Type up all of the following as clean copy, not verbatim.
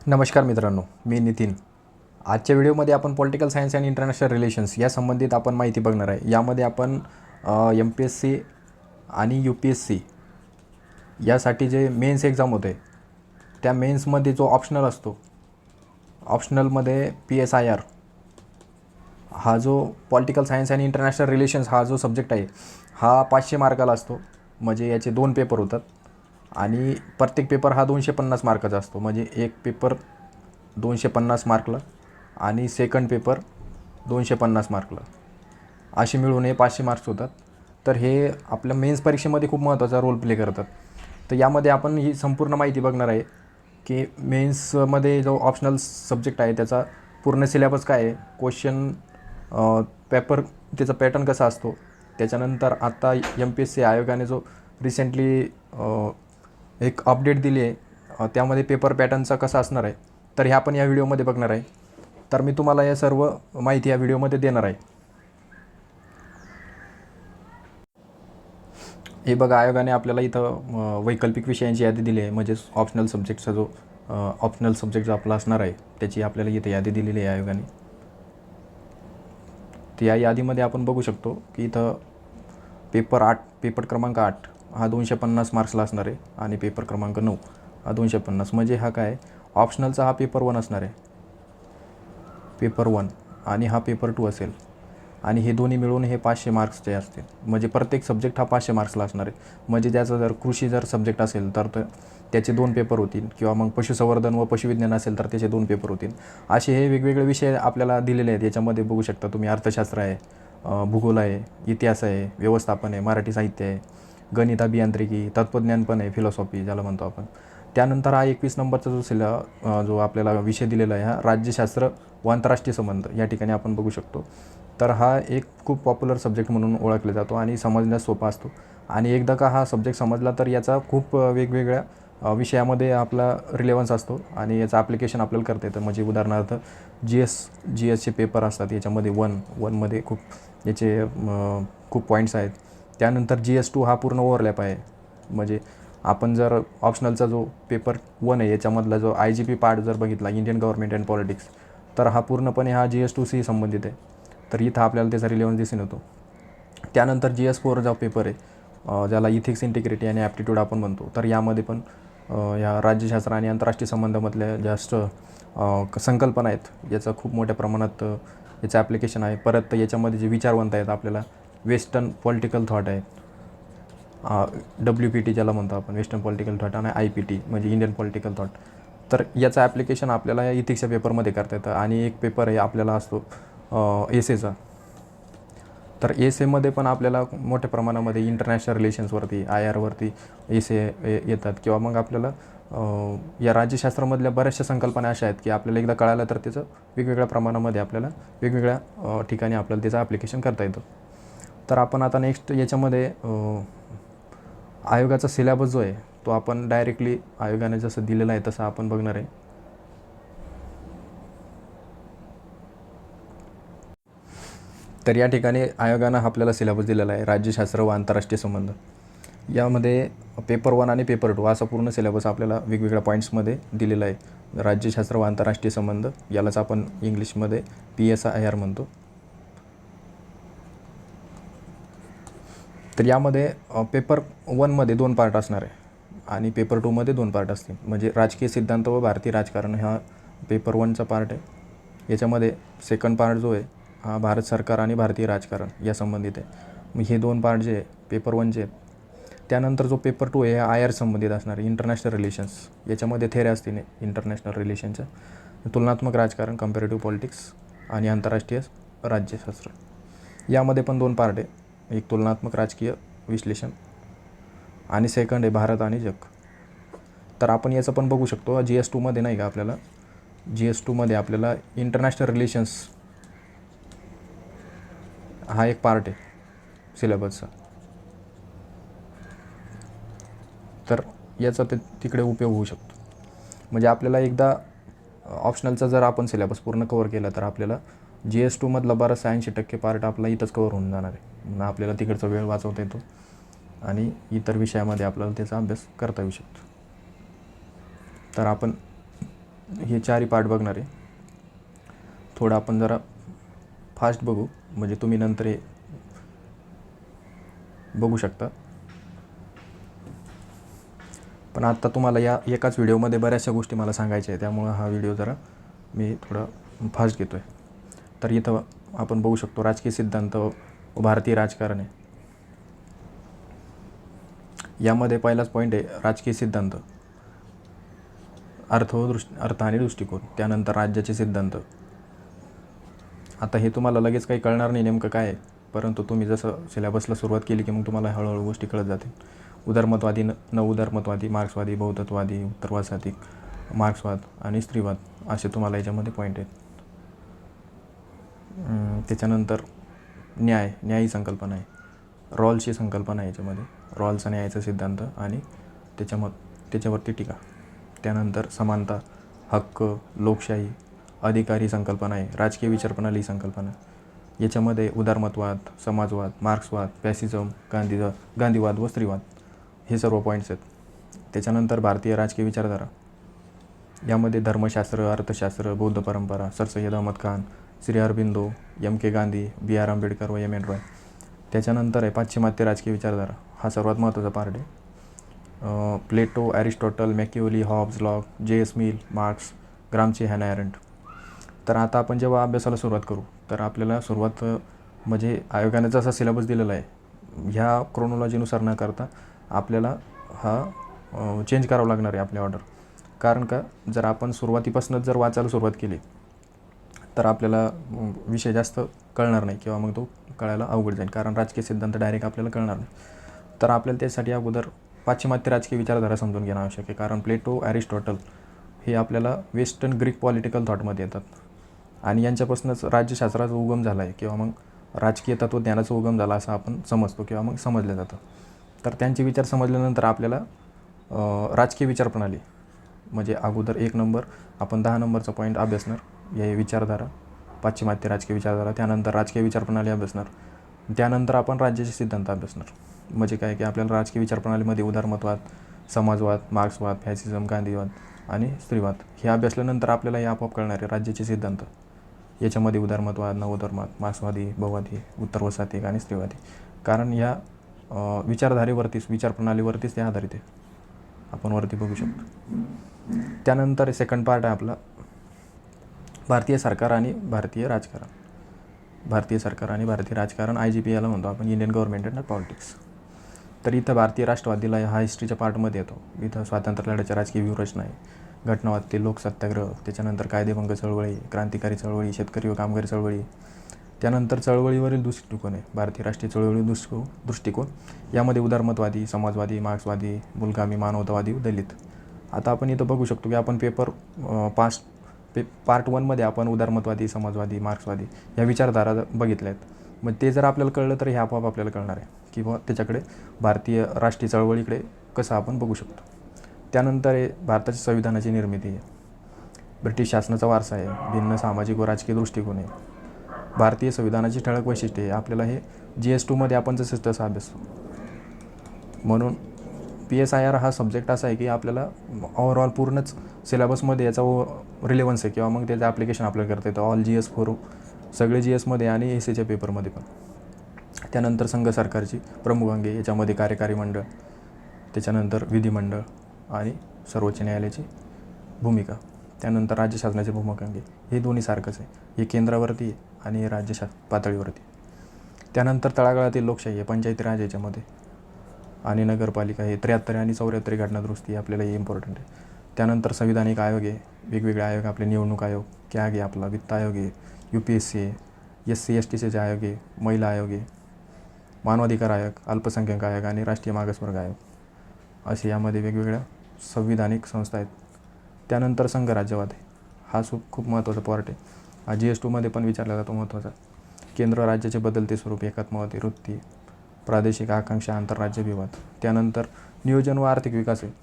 नमस्कार मित्रांनो, मी नितीन. आजच्या व्हिडिओमध्ये आपण political science and international relations या संबंधित आपण माहिती बघणार आहे. यामध्ये आपण MPSC आणि UPSC यासाठी जे मेन्स एक्झाम होते त्या मेन्समध्ये जो ऑप्शनल असतो, ऑप्शनलमध्ये PSIR हा जो political science and international relations हा जो सब्जेक्ट आहे हा 500 मार्काला असतो. म्हणजे याचे 2 पेपर होतात आणि प्रत्येक पेपर हा 250 मार्काचा असतो. म्हणजे एक पेपर 250 मार्कला आणि सेकंड पेपर 250 मार्कला, असे मिळून हे 500 मार्क्स होतात. तर हे आपल्या मेन्स परीक्षेमध्ये खूप महत्त्वाचा रोल प्ले करतात. तर यामध्ये आपण ही संपूर्ण माहिती बघणार आहे की मेन्समध्ये जो ऑप्शनल सब्जेक्ट आहे त्याचा पूर्ण सिलेबस काय आहे, क्वेश्चन पेपर त्याचा पॅटर्न कसा असतो. त्याच्यानंतर आता MPSC आयोगाने जो रिसेंटली एक अपडेट दिली आहे त्यामध्ये पेपर पॅटर्नचा कसा असणार आहे, तर हे आपण या व्हिडिओमध्ये बघणार आहे. तर मी तुम्हाला या सर्व माहिती या व्हिडिओमध्ये देणार आहे. हे बघा, आयोगाने आपल्याला इथं वैकल्पिक विषयांची यादी दिली आहे. म्हणजेच ऑप्शनल सब्जेक्टचा जो ऑप्शनल सब्जेक्ट जो आपला असणार आहे त्याची आपल्याला इथं यादी दिलेली आहे आयोगाने. तर या यादीमध्ये आपण बघू शकतो की इथं पेपर क्रमांक 8 हा 250 मार्क्सला असणार आहे आणि पेपर क्रमांक 9 हा 250. म्हणजे हा काय ऑप्शनलचा हा पेपर 1 असणार आहे, पेपर 1, आणि हा पेपर 2 असेल. आणि हे दोन्ही मिळून हे 500 मार्क्सचे असतील. म्हणजे प्रत्येक सब्जेक्ट हा 500 मार्क्सला असणार आहे. म्हणजे त्याचा जर कृषी सब्जेक्ट असेल तर त्याचे 2 पेपर होतील, किंवा मग पशुसंवर्धन व पशुविज्ञान असेल तर त्याचे 2 पेपर होतील. असे हे वेगवेगळे विषय आपल्याला दिलेले आहेत. याच्यामध्ये बघू शकता तुम्ही अर्थशास्त्र आहे, भूगोल आहे, इतिहास आहे, व्यवस्थापन आहे, मराठी साहित्य आहे, गणित, अभियांत्रिकी, तत्त्वज्ञान पण आहे, फिलॉसॉफी ज्याला म्हणतो आपण. त्यानंतर हा 21 नंबरचा जो आपल्याला विषय दिलेला आहे हा राज्यशास्त्र व आंतरराष्ट्रीय संबंध या ठिकाणी आपण बघू शकतो. तर हा एक खूप पॉप्युलर सब्जेक्ट म्हणून ओळखला जातो आणि समजण्यास सोपा असतो. आणि एकदा का हा सब्जेक्ट समजला तर याचा खूप वेगवेगळ्या विषयामध्ये आपला रिलेवन्स असतो आणि याचं ॲप्लिकेशन आपल्याला करता येतं. म्हणजे उदाहरणार्थ जी एसचे पेपर असतात, याच्यामध्ये वनमध्ये खूप याचे खूप पॉईंट्स आहेत. त्यानंतर GS2 हा पूर्ण ओव्हरलॅप आहे. म्हणजे आपण जर ऑप्शनलचा जो पेपर 1 आहे याच्यामधला जो IGP पार्ट जर बघितला, इंडियन गव्हर्नमेंट अँड पॉलिटिक्स, तर हा पूर्णपणे हा GS2शी संबंधित आहे. तर इथं आपल्याला त्याचा रिलेवन्स दिसून येतो. त्यानंतर GS4 जो पेपर आहे ज्याला इथिक्स, इंटिग्रिटी आणि ॲप्टिट्यूड आपण म्हणतो, तर यामध्ये पण या राज्यशास्त्र आणि आंतरराष्ट्रीय संबंधामधल्या जास्त संकल्पना आहेत याचं खूप मोठ्या प्रमाणात याचं ॲप्लिकेशन आहे. परत याच्यामध्ये जे विचारवंत आहेत आपल्याला वेस्टर्न पॉलिटिकल थॉट आहे, WPT ज्याला म्हणतो आपण, वेस्टर्न पॉलिटिकल थॉट, आणि IPT म्हणजे इंडियन पॉलिटिकल थॉट. तर याचं ॲप्लिकेशन आपल्याला या इथिक्सच्या पेपरमध्ये करता येतं. आणि एक पेपर आहे आपल्याला असतो एसेचा. तर एसेमध्ये पण आपल्याला मोठ्या प्रमाणामध्ये इंटरनॅशनल रिलेशन्सवरती, IR वरती एसे येतात. किंवा मग आपल्याला या राज्यशास्त्रामधल्या बऱ्याचशा संकल्पना अशा आहेत की आपल्याला एकदा कळालं तर त्याचं वेगवेगळ्या प्रमाणामध्ये आपल्याला वेगवेगळ्या ठिकाणी आपल्याला त्याचं ॲप्लिकेशन करता येतं. तर आपण आता नेक्स्ट याच्यामध्ये आयोगाचा सिलेबस जो आहे तो आपण डायरेक्टली आयोगाने जसं दिलेलं आहे तसं आपण बघणार आहे. तर या ठिकाणी आयोगानं आपल्याला सिलेबस दिलेला आहे, राज्यशास्त्र व आंतरराष्ट्रीय संबंध. यामध्ये पेपर 1 आणि पेपर 2 असा पूर्ण सिलेबस आपल्याला वेगवेगळ्या पॉईंट्समध्ये दिलेला आहे. राज्यशास्त्र व आंतरराष्ट्रीय संबंध यालाच आपण इंग्लिशमध्ये PSIR म्हणतो. तर यामध्ये पेपर 1मध्ये 2 पार्ट असणार आहे आणि पेपर 2मध्ये 2 पार्ट असतील. म्हणजे राजकीय सिद्धांत व भारतीय राजकारण हा पेपर 1चा पार्ट आहे. याच्यामध्ये सेकंड पार्ट जो आहे हा भारत सरकार आणि भारतीय राजकारण या संबंधित आहे. मग हे 2 पार्ट जे पेपर 1चे आहेत. त्यानंतर जो पेपर 2 आहे हा IR संबंधित असणार आहे, इंटरनॅशनल रिलेशन्स. याच्यामध्ये थेअरी असतील इंटरनॅशनल रिलेशनच्या, तुलनात्मक राजकारण, कम्पॅरेटिव्ह पॉलिटिक्स, आणि आंतरराष्ट्रीय राज्यशास्त्र. यामध्ये पण 2 पार्ट आहे, एक तुलनात्मक राजकीय विश्लेषण आणि सेकंड आहे भारत आणि जग. तर आपण याचं पण बघू शकतो. GS2मध्ये नाही का आपल्याला, GS2मध्ये आपल्याला इंटरनॅशनल रिलेशन्स हा एक पार्ट आहे सिलेबसचा. तर याचा तिकडे उपयोग होऊ शकतो. म्हणजे आपल्याला एकदा ऑप्शनलचा जर आपण सिलेबस पूर्ण कवर केला तर आपल्याला GS2मधला बराचसा 80% पार्ट आपला इथंच कवर होऊन जाणार आहे. मग आपल्याला तिकडचा वेळ वाचवता येतो आणि इतर विषयामध्ये आपल्याला त्याचा अभ्यास करता येऊ शकतो. तर आपण हे चारही पार्ट बघणार आहे. थोडं आपण जरा फास्ट बघू, म्हणजे तुम्ही नंतर हे बघू शकता. पण आत्ता तुम्हाला या एकाच व्हिडिओमध्ये बऱ्याचशा गोष्टी मला सांगायच्या आहे, त्यामुळं हा व्हिडिओ जरा मी थोडा फास्ट घेतो आहे. तर इथं आपण बघू शकतो राजकीय सिद्धांत व भारतीय राजकारण आहे. यामध्ये पहिलाच पॉईंट आहे राजकीय सिद्धांत, अर्थ आणि दृष्टिकोन. त्यानंतर राज्याचे सिद्धांत. आता हे तुम्हाला लगेच काही कळणार नाही नेमकं काय आहे, परंतु तुम्ही जसं सिलेबसला सुरुवात केली की मग तुम्हाला हळूहळू गोष्टी कळत जातील. उदारमतवादी, न उदारमतवादी, मार्क्सवादी, बौद्धत्वादी, उत्तरवादी, मार्क्सवाद आणि स्त्रीवाद असे तुम्हाला याच्यामध्ये पॉईंट आहेत. त्याच्यानंतर न्यायी संकल्पना आहे. रॉल्सची संकल्पना आहे याच्यामध्ये. रॉल्सचा न्यायाचा सिद्धांत आणि त्याच्यावरती टीका. त्यानंतर समानता, हक्क, लोकशाही, अधिकारी संकल्पना आहे. राजकीय विचारप्रणाली संकल्पना. याच्यामध्ये उदारमतवाद, समाजवाद, मार्क्सवाद, फॅसिझम, गांधीवाद व स्त्रीवाद हे सर्व पॉईंट्स आहेत. त्याच्यानंतर भारतीय राजकीय विचारधारा. यामध्ये धर्मशास्त्र, अर्थशास्त्र, बौद्ध परंपरा, sir Syed Ahmad Khan, Shri Aurobindo, M.K. Gandhi, B.R. Ambedkar व M.N. रॉय. त्याच्यानंतर आहे पाश्चिमात्य राजकीय विचारधारा. हा सर्वात महत्त्वाचा पार्ट आहे. Plato, Aristotle, Machiavelli, Hobbes, Locke, J.S. Mill, Marx, Gramsci, Hannah Arendt. तर आता आपण जेव्हा अभ्यासाला सुरुवात करू तर आपल्याला सुरुवात म्हणजे आयोगाने जसा सिलेबस दिलेला आहे ह्या क्रोनॉलॉजीनुसार न करता आपल्याला हा चेंज करावं लागणार आहे आपली ऑर्डर. कारण का, जर आपण सुरुवातीपासूनच जर वाचायला सुरुवात केली तर आपल्याला विषय जास्त कळणार नाही किंवा मग तो कळायला अवघड जाईल. कारण राजकीय सिद्धांत डायरेक्ट आपल्याला कळणार नाही. तर आपल्याला त्यासाठी अगोदर पाश्चिमात्य राजकीय विचारधारा समजून घेणं आवश्यक आहे. कारण प्लेटो, ॲरिस्टॉटल हे आपल्याला वेस्टर्न ग्रीक पॉलिटिकल थॉटमध्ये येतात आणि यांच्यापासूनच राज्यशास्त्राचा उगम झाला आहे किंवा मग राजकीय तत्त्वज्ञानाचा उगम झाला असं आपण समजतो किंवा मग समजलं जातं. तर त्यांचे विचार समजल्यानंतर आपल्याला राजकीय विचारप्रणाली म्हणजे अगोदर 1 नंबर आपण 10 नंबरचा पॉईंट अभ्यासणार. हे विचारधारा, पाश्चिमात्य राजकीय विचारधारा. त्यानंतर राजकीय विचारप्रणाली अभ्यासणार. त्यानंतर आपण राज्याचे सिद्धांत अभ्यासणार. म्हणजे काय की आपल्याला राजकीय विचारप्रणालीमध्ये उदारमतवाद, समाजवाद, मार्क्सवाद, फॅसिझम, गांधीवाद आणि स्त्रीवाद हे अभ्यासल्यानंतर आपल्याला हे आपोआप कळणार आहे राज्याचे सिद्धांत. याच्यामध्ये उदारमतवाद, न उदारमत, मार्क्सवादी, बहुवादी, उत्तरवसाहतिक आणि स्त्रीवादी. कारण ह्या विचारप्रणालीवरतीच ते आधारित आहे. आपण वरती बघू शकतो. त्यानंतर सेकंड पार्ट आहे आपला भारतीय सरकार आणि भारतीय राजकारण. भारतीय सरकार आणि भारतीय राजकारण, IGP याला म्हणतो आपण, इंडियन गव्हर्नमेंट अँड पॉलिटिक्स. तर इथं भारतीय राष्ट्रवादीला हा हिस्ट्रीच्या पार्टमध्ये येतो. इथं स्वातंत्र्य लढ्याच्या राजकीय व्यूहरचना आहे, घटनावाद ते लोक सत्याग्रह, त्याच्यानंतर कायदेभंग चळवळी, क्रांतिकारी चळवळी, शेतकरी व कामगारी चळवळी. त्यानंतर चळवळीवरील दृष्टिकोन आहे भारतीय राष्ट्रीय चळवळी दृष्टिकोन. यामध्ये उदारमतवादी, समाजवादी, मार्क्सवादी, मूलगामी, मानवतावादी, दलित. आता आपण इथं बघू शकतो की आपण पार्ट 1मध्ये आपण उदारमतवादी, समाजवादी, मार्क्सवादी ह्या विचारधारा बघितल्या आहेत. मग ते जर आपल्याला कळलं तर हे आपोआप आपल्याला कळणार आहे की बुवा त्याच्याकडे भारतीय राष्ट्रीय चळवळीकडे कसं आपण बघू शकतो. त्यानंतर आहे भारताच्या संविधानाची निर्मिती आहे, ब्रिटिश शासनाचा वारसा आहे, भिन्न सामाजिक व राजकीय दृष्टिकोन आहे, भारतीय संविधानाची ठळक वैशिष्ट्ये आहे. आपल्याला हे GS2मध्ये आपण जसं तसं अभ्यासतो. म्हणून PSIR हा सब्जेक्ट असा आहे की आपल्याला ओव्हरऑल पूर्णच सिलेबसमध्ये याचा रिलेवन्स आहे किंवा मग त्याचं ॲप्लिकेशन आपल्याला करता येतं. ऑल GS4 सगळे GSमध्ये आणि SAच्या पेपरमध्ये पण. त्यानंतर संघ सरकारची प्रमुख अंगे, याच्यामध्ये कार्यकारी मंडळ, त्याच्यानंतर विधिमंडळ आणि सर्वोच्च न्यायालयाची भूमिका. त्यानंतर राज्य शासनाचे प्रमुख अंगे, हे दोन्ही सारखंच आहे. हे केंद्रावरती आहे आणि राज्य पातळीवरती. त्यानंतर तळागाळातील लोकशाही आहे, पंचायती राज याच्यामध्ये, आणि नगरपालिका हे 73 आणि 74 घटनादुरुस्ती आपल्याला हे इम्पॉर्टंट आहे. त्यानंतर संविधानिक आयोग आहे, वेगवेगळे आयोग आपले, निवडणूक आयोग, कॅग आहे आपला, वित्त आयोग आहे, UPSC आहे, SC STचे आयोग आहे, महिला आयोग आहे, मानवाधिकार आयोग, अल्पसंख्याक आयोग आणि राष्ट्रीय मागासवर्ग आयोग असे यामध्ये वेगवेगळ्या संविधानिक संस्था आहेत. त्यानंतर संघराज्यवाद आहे, हा खूप महत्त्वाचा पार्ट आहे. हा GS2मध्ये पण विचारला जातो महत्त्वाचा. केंद्र राज्याचे बदलते स्वरूप, एकात्मवादी वृत्ती, प्रादेशिक आकांक्षा, आंतरराज्य विवाद. त्यानंतर नियोजन व आर्थिक विकास आहे,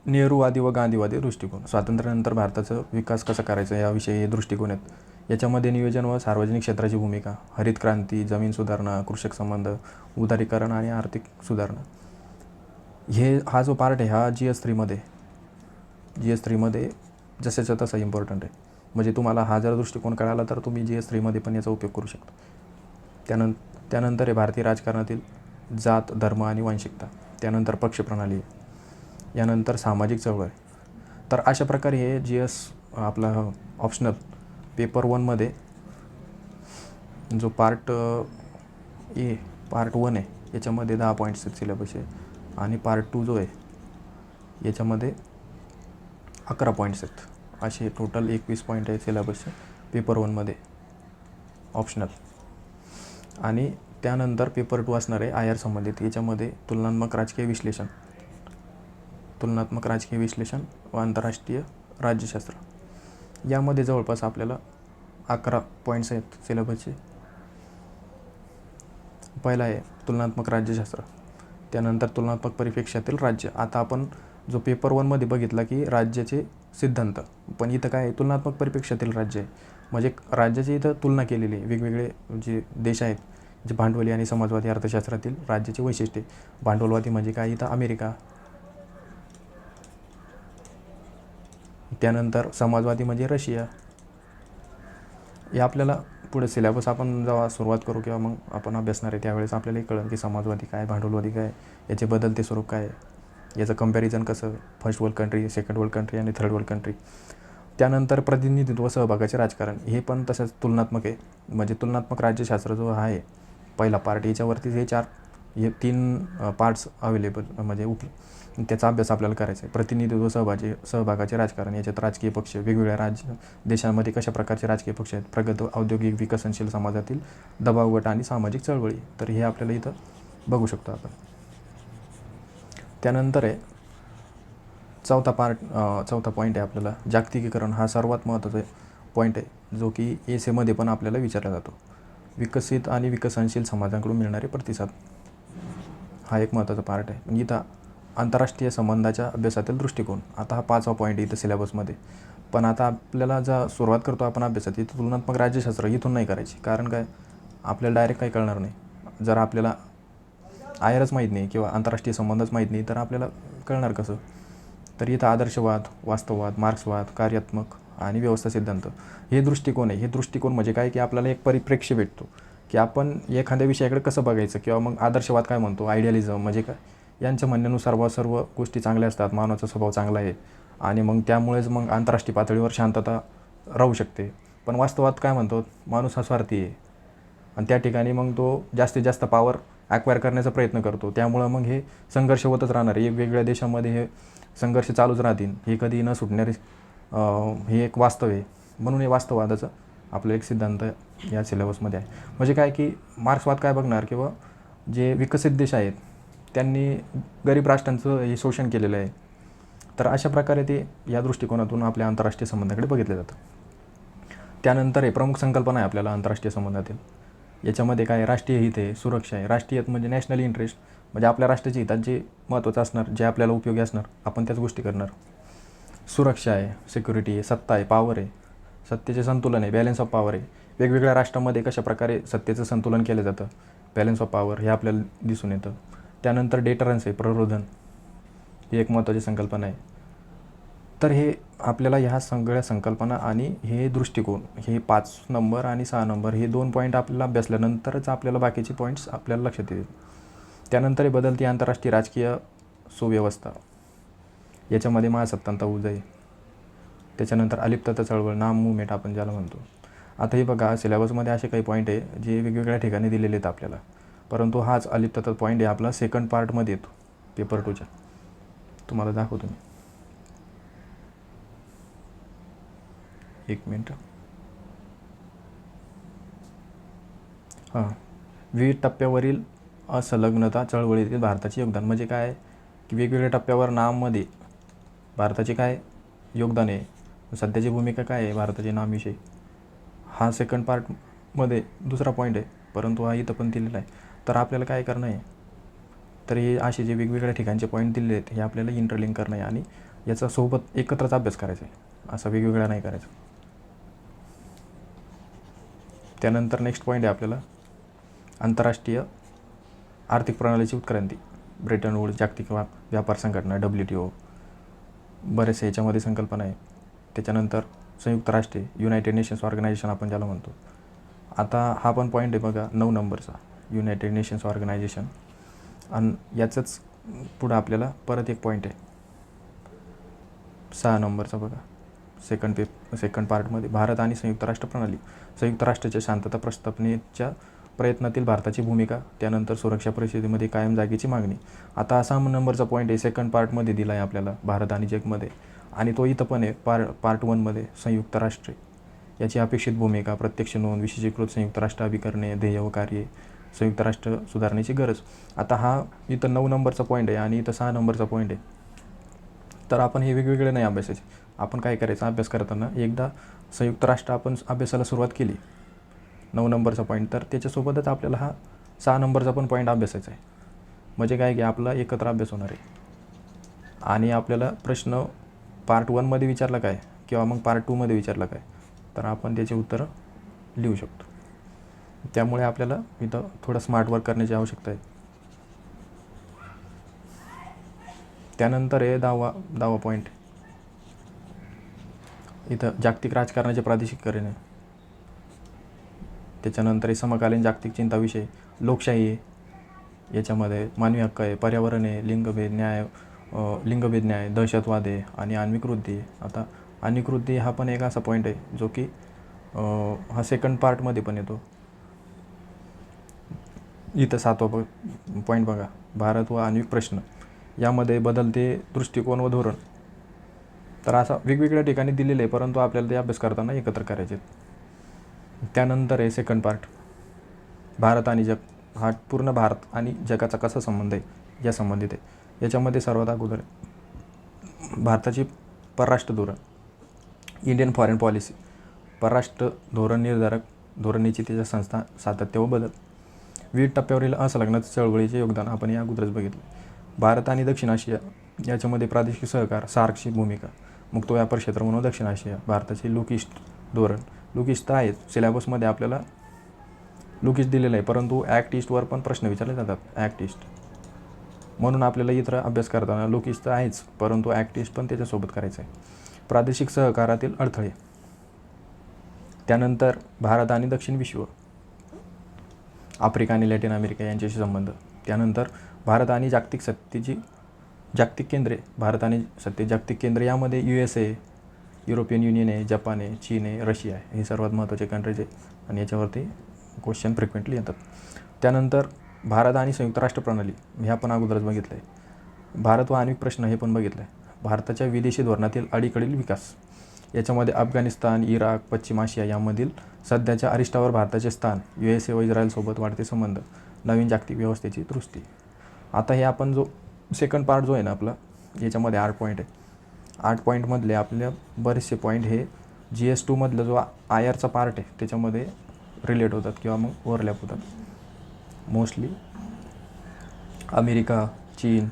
नेहरूवादी व गांधीवादी दृष्टिकोन. स्वातंत्र्यानंतर भारताचा विकास कसा करायचा याविषयी हे दृष्टिकोन आहेत. याच्यामध्ये नियोजन व सार्वजनिक क्षेत्राची भूमिका, हरित क्रांती, जमीन सुधारणा, कृषक संबंध, उदारीकरण आणि आर्थिक सुधारणा. हा जो पार्ट आहे हा GS3मध्ये. GS3मध्ये जशाच्या तसा इम्पॉर्टंट आहे. म्हणजे तुम्हाला हा जर दृष्टिकोन कळाला तर तुम्ही GS3मध्ये पण याचा उपयोग करू शकता. त्यानंतर आहे भारतीय राजकारणातील जात, धर्म आणि वांशिकता. त्यानंतर पक्षप्रणाली, यानंतर सामाजिक चळवळ. तर अशा प्रकारे हे GS आपला ऑप्शनल पेपर 1मध्ये जो पार्ट 1 आहे याच्यामध्ये 10 पॉईंट्स सिलेबस आहे आणि पार्ट 2 जो आहे याच्यामध्ये 11 पॉईंट्स आहेत. असे टोटल 21 पॉईंट आहे सिलेबसचे पेपर 1मध्ये ऑप्शनल. आणि त्यानंतर पेपर 2 असणार आहे IR संबंधित. याच्यामध्ये तुलनात्मक राजकीय विश्लेषण व आंतरराष्ट्रीय राज्यशास्त्र. यामध्ये जवळपास आपल्याला 11 पॉईंट्स आहेत सिलेबसचे. पहिला आहे तुलनात्मक राज्यशास्त्र, त्यानंतर तुलनात्मक परिप्रेक्ष्यातील राज्य. आता आपण जो पेपर 1मध्ये बघितला की राज्याचे सिद्धांत, पण इथं काय आहे, तुलनात्मक परिप्रेक्ष्यातील राज्य आहे. म्हणजे राज्याची इथं तुलना केलेली आहे. वेगवेगळे जे देश आहेत जे भांडवली आणि समाजवादी अर्थशास्त्रातील राज्याची वैशिष्ट्ये. भांडवलवादी म्हणजे काय, इथं अमेरिका. त्यानंतर समाजवादी म्हणजे रशिया. हे आपल्याला पुढे सिलेबस आपण जेव्हा सुरुवात करू किंवा मग आपण अभ्यासणार आहे त्यावेळेस आपल्यालाही कळेल की समाजवादी काय, भांडवलवादी काय, याचे बदलते स्वरूप काय, याचं कंपॅरिझन कसं, first world country, second world country आणि थर्ड वर्ल्ड कंट्री. त्यानंतर प्रतिनिधित्व सहभागाचे राजकारण, हे पण तसंच तुलनात्मक आहे. म्हणजे तुलनात्मक राज्यशास्त्र जो आहे पहिला पार्ट, याच्यावरतीच हे 3 पार्ट्स अवेलेबल म्हणजे त्याचा अभ्यास आपल्याला करायचा आहे. प्रतिनिधित्व सहभागाचे राजकारण, याच्यात राजकीय पक्ष, वेगवेगळ्या देशांमध्ये कशा प्रकारचे राजकीय पक्ष आहेत, प्रगत औद्योगिक विकसनशील समाजातील दबाव गट आणि सामाजिक चळवळी. तर हे आपल्याला इथं बघू शकतो आपण. त्यानंतर आहे चौथा पॉईंट आहे आपल्याला जागतिकीकरण. हा सर्वात महत्त्वाचा पॉईंट आहे जो की एसेमध्ये पण आपल्याला विचारला जातो. विकसित आणि विकसनशील समाजांकडून मिळणारे प्रतिसाद, हा एक महत्त्वाचा पार्ट आहे. पण इथं आंतरराष्ट्रीय संबंधाच्या अभ्यासातील दृष्टिकोन, आता हा 5वा पॉईंट आहे इथं सिलेबसमध्ये. पण आता आपल्याला जर सुरुवात करतो आपण अभ्यासात, इथं तुलनात्मक राज्यशास्त्र इथून नाही करायची. कारण काय, आपल्याला डायरेक्ट काही कळणार नाही. जर आपल्याला IRच माहीत नाही किंवा आंतरराष्ट्रीय संबंधच माहीत नाही तर आपल्याला कळणार कसं. तर इथं आदर्शवाद, वास्तववाद, मार्क्सवाद, कार्यात्मक आणि व्यवस्था सिद्धांत हे दृष्टिकोन आहे. हे दृष्टिकोन म्हणजे काय की आपल्याला एक परिप्रेक्ष्य भेटतो की आपण एखाद्या विषयाकडे कसं बघायचं. किंवा मग आदर्शवाद काय म्हणतो, आयडियालिझम म्हणजे काय, यांच्या म्हणण्यानुसार सर्व गोष्टी चांगल्या असतात, मानवाचा स्वभाव चांगला आहे आणि मग त्यामुळेच मग आंतरराष्ट्रीय पातळीवर शांतता राहू शकते. पण वास्तवात काय म्हणतो, माणूस हा स्वार्थी आहे आणि त्या ठिकाणी मग तो जास्तीत जास्त पॉवर ॲक्वायर करण्याचा प्रयत्न करतो. त्यामुळं मग हे संघर्ष होतच राहणार आहे. वेगवेगळ्या देशांमध्ये हे संघर्ष चालूच राहतील, हे कधी न सुटणारे हे एक वास्तव आहे. म्हणून हे वास्तववादाचं आपलं एक सिद्धांत या सिलेबसमध्ये आहे. म्हणजे काय की मार्क्सवाद काय बघणार, किंवा जे विकसित देश आहेत त्यांनी गरीब राष्ट्रांचं हे शोषण केलेलं आहे. तर अशा प्रकारे ते या दृष्टिकोनातून आपल्या आंतरराष्ट्रीय संबंधाकडे बघितलं जातं. त्यानंतर हे प्रमुख संकल्पना आहे आपल्याला आंतरराष्ट्रीय संबंधातील. याच्यामध्ये काय, राष्ट्रीय हित आहे, सुरक्षा आहे. राष्ट्रीय हित म्हणजे नॅशनल इंटरेस्ट, म्हणजे आपल्या राष्ट्राच्या हितात जे महत्त्वाचं असणार, जे आपल्याला उपयोगी असणार, आपण त्याच गोष्टी करणार. सुरक्षा आहे, सिक्युरिटी आहे, सत्ता आहे, पॉवर आहे, सत्तेचे संतुलन आहे, बॅलन्स ऑफ पॉवर आहे. वेगवेगळ्या राष्ट्रांमध्ये कशा प्रकारे सत्तेचं संतुलन केलं जातं, बॅलन्स ऑफ पॉवर, हे आपल्याला दिसून येतं. त्यानंतर डेटरन्स आहे, प्ररोधन, ही एक महत्त्वाची संकल्पना आहे. तर हे आपल्याला ह्या सगळ्या संकल्पना आणि हे दृष्टिकोन, हे 5 नंबर आणि 6 नंबर, हे 2 पॉईंट आपल्याला अभ्यासल्यानंतरच आपल्याला बाकीचे पॉईंट्स आपल्याला लक्षात येतील. त्यानंतर हे बदलती आंतरराष्ट्रीय राजकीय सुव्यवस्था, याच्यामध्ये महासत्तांचा उदय. त्याच्यानंतर अलिप्तता चळवळ, नाम मुवमेंट आपण ज्याला म्हणतो. आता हे बघा, सिलेबसमध्ये असे काही पॉईंट आहे जे वेगवेगळ्या ठिकाणी दिलेले आहेत आपल्याला, परंतु हाच अलिप्तता पॉईंट आहे आपला सेकंड पार्टमध्ये येतो पेपर 2च्या. तुम्हाला दाखवतो मी, एक मिनटं. विविध टप्प्यावरील असंलग्नता चळवळीतील भारताचे योगदान. म्हणजे काय की वेगवेगळ्या टप्प्यावर नाममध्ये भारताचे काय योगदान आहे, सध्याची भूमिका काय आहे भारताचे नामविषयी, हा सेकंड पार्टमध्ये दुसरा पॉईंट आहे, परंतु हा इथं पण दिलेला आहे. तर आपल्याला काय करणं आहे, तर हे असे जे वेगवेगळ्या ठिकाणचे पॉईंट दिलेले आहेत हे आपल्याला इंटरलिंक करणं आहे आणि याचा सोबत एकत्रच अभ्यास करायचा आहे, असं वेगवेगळा नाही करायचं. त्यानंतर नेक्स्ट पॉईंट आहे आपल्याला आंतरराष्ट्रीय आर्थिक प्रणालीची उत्क्रांती. ब्रेटन वूड्स, जागतिक व्यापार संघटना, WTO, बरेचसे याच्यामध्ये संकल्पना आहे. त्याच्यानंतर संयुक्त राष्ट्रे, युनायटेड नेशन्स ऑर्गनायझेशन आपण ज्याला म्हणतो. आता हा पण पॉईंट आहे बघा 9 नंबरचा, युनायटेड नेशन्स ऑर्गनायझेशन. आणि याचंच पुढं आपल्याला परत एक पॉईंट आहे 6 नंबरचा बघा, सेकंड पार्टमध्ये भारत आणि संयुक्त राष्ट्र प्रणाली, संयुक्त राष्ट्राच्या शांतता प्रस्थापनेच्या प्रयत्नातील भारताची भूमिका, त्यानंतर सुरक्षा परिस्थितीमध्ये कायम जागेची मागणी. आता 6 नंबरचा पॉईंट आहे सेकंड पार्टमध्ये दिला आहे आपल्याला, भारत आणि जगमध्ये. आणि तो इथं पण आहे पार्ट 1मध्ये, संयुक्त राष्ट्रे याची अपेक्षित भूमिका, प्रत्यक्ष नोंद, विशेषीकृत संयुक्त राष्ट्र अभिकरणे, ध्येय व कार्ये, संयुक्त राष्ट्र सुधारणेची गरज. आता हा इथं 9 नंबरचा पॉईंट आहे आणि इथं 6 नंबरचा पॉईंट आहे. तर आपण हे वेगवेगळे नाही अभ्यासायचे. आपण काय करायचं, अभ्यास करताना एकदा संयुक्त राष्ट्र आपण अभ्यासाला सुरुवात केली 9 नंबरचा पॉईंट, तर त्याच्यासोबतच आपल्याला हा 6 नंबरचा पण पॉईंट अभ्यासायचा आहे. म्हणजे काय की आपला एकत्र अभ्यास होणार आहे. आणि आपल्याला प्रश्न पार्ट 1मध्ये विचारला काय किंवा मग पार्ट 2मध्ये विचारला काय, तर आपण त्याचे उत्तरं लिहू शकतो. त्यामुळे आपल्याला इथं थोडं स्मार्ट वर्क करण्याची आवश्यकता आहे. त्यानंतर आहे 10वा पॉईंट, इथं जागतिक राजकारणाचे प्रादेशिकीकरण आहे. त्याच्यानंतर आहे समकालीन जागतिक चिंताविषय, लोकशाही आहे, याच्यामध्ये मानवी हक्क आहे, पर्यावरण आहे, लिंगभेद न्याय, दहशतवाद आहे आणि आण्विक वृद्धी आहे. आता आण्विक वृद्धी हा पण एक असा पॉईंट आहे जो की हा सेकंड पार्टमध्ये पण येतो. इथं 7वा पॉईंट बघा, भारत व आण्विक प्रश्न, यामध्ये बदलते दृष्टिकोन व धोरण. तर असा वेगवेगळ्या ठिकाणी दिलेले आहे, परंतु आपल्याला ते अभ्यास करताना एकत्र करायचे. त्यानंतर आहे सेकंड पार्ट, भारत आणि जग. हा पूर्ण भारत आणि जगाचा कसा संबंध आहे या संबंधित आहे. याच्यामध्ये सर्वात अगोदर भारताची परराष्ट्र धोरण, इंडियन फॉरेन पॉलिसी, परराष्ट्र धोरण निर्धारक, धोरण निश्चितीच्या संस्था, सातत्य व बदल, विविध टप्प्यावरील असंलग्न चळवळीचे योगदान आपण या अगोदरच बघितलं. भारत आणि दक्षिण आशिया याच्यामध्ये प्रादेशिक सहकार, सार्कची भूमिका, मुक्त व्यापार क्षेत्र म्हणून दक्षिण आशिया, भारताचे लुक ईस्ट धोरण. लुक ईस्ट तर आहेत सिलेबसमध्ये आपल्याला, लुक ईस्ट दिलेलं आहे, परंतु ॲक्ट ईस्टवर पण प्रश्न विचारले जातात. ॲक्ट ईस्ट म्हणून आपल्याला इतर अभ्यास करताना लुक ईस्ट तर आहेच, परंतु ॲक्ट ईस्ट पण त्याच्यासोबत करायचं आहे. प्रादेशिक सहकारातील अडथळे, त्यानंतर भारत आणि दक्षिण विश्व, आफ्रिका आणि लॅटिन अमेरिका यांच्याशी संबंध, त्यानंतर भारत आणि जागतिक केंद्रे, भारत आणि जागतिक केंद्रे, यामध्ये USA, युरोपियन युनियन आहे, जपान आहे, चीन आहे, रशिया आहे, हे सर्वात महत्त्वाचे कंट्रीज आहे आणि याच्यावरती क्वेश्चन फ्रिक्वेंटली येतात. त्यानंतर भारत आणि संयुक्त राष्ट्र प्रणाली, हे आपण अगोदरच बघितलं आहे. भारत व आण्विक प्रश्न हे पण बघितलं आहे. भारताच्या विदेशी धोरणातील अलीकडील विकास, याच्यामध्ये अफगाणिस्तान, इराक, पश्चिम आशिया यामधील सध्याच्या अरिष्टावर भारताचे स्थान, USA व इस्रायलसोबत वाढते संबंध, नवीन जागतिक व्यवस्थेची दृष्टी. आता हे आपण जो सेकंड पार्ट जो आहे ना आपला, याच्यामध्ये 8 पॉईंट आहे. 8 पॉईंटमधले आपल्या बरेचसे पॉईंट हे GS2मधलं जो IRचा पार्ट आहे त्याच्यामध्ये रिलेट होतात किंवा मग ओव्हरलॅप होतात. मोस्टली अमेरिका, चीन,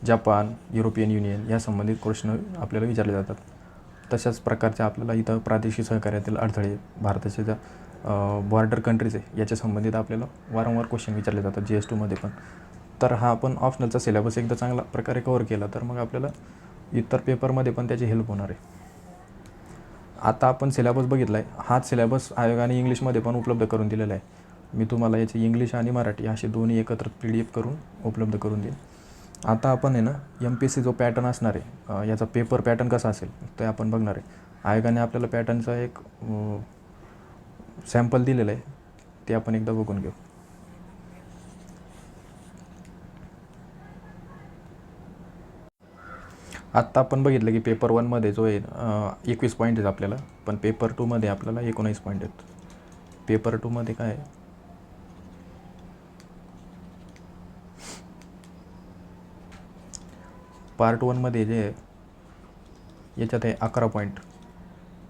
जपान, युरोपियन युनियन या संबंधित प्रश्न आपल्याला विचारले जातात. तशाच प्रकारच्या आपल्याला इथं प्रादेशिक सहकार्यातील अडथळे, भारताच्या ज्या बॉर्डर कंट्रीज आहे याच्या संबंधित आपल्याला वारंवार क्वेश्चन विचारले जातात GS2मध्ये पण. तर हा आपण ऑप्शनलचा सिलेबस एकदा चांगला प्रकारे कव्हर केला तर मग आपल्याला इतर पेपरमध्ये पण त्याची हेल्प होणार आहे. आता आपण सिलेबस बघितला आहे, हाच सिलेबस आयोगाने इंग्लिशमध्ये पण उपलब्ध करून दिलेला आहे. मी तुम्हाला याची इंग्लिश आणि मराठी असे दोन्ही एकत्र PDF करून उपलब्ध करून देईन. आता आपण आहे ना MPSC जो पॅटर्न असणार आहे, याचा पेपर पॅटर्न कसा असेल ते आपण बघणार आहे. आयोगाने आपल्याला पॅटर्नचा एक सॅम्पल दिलेलं आहे, ते आपण एकदा बघून घेऊ. आत्ता आपण बघितलं की पेपर 1मध्ये जो आहे 21 पॉईंट आहेत आपल्याला, पण पेपर 2मध्ये आपल्याला 19 पॉईंट आहेत. पेपर 2मध्ये काय आहे, पार्ट 1मध्ये जे आहे याच्यात आहे 11 पॉईंट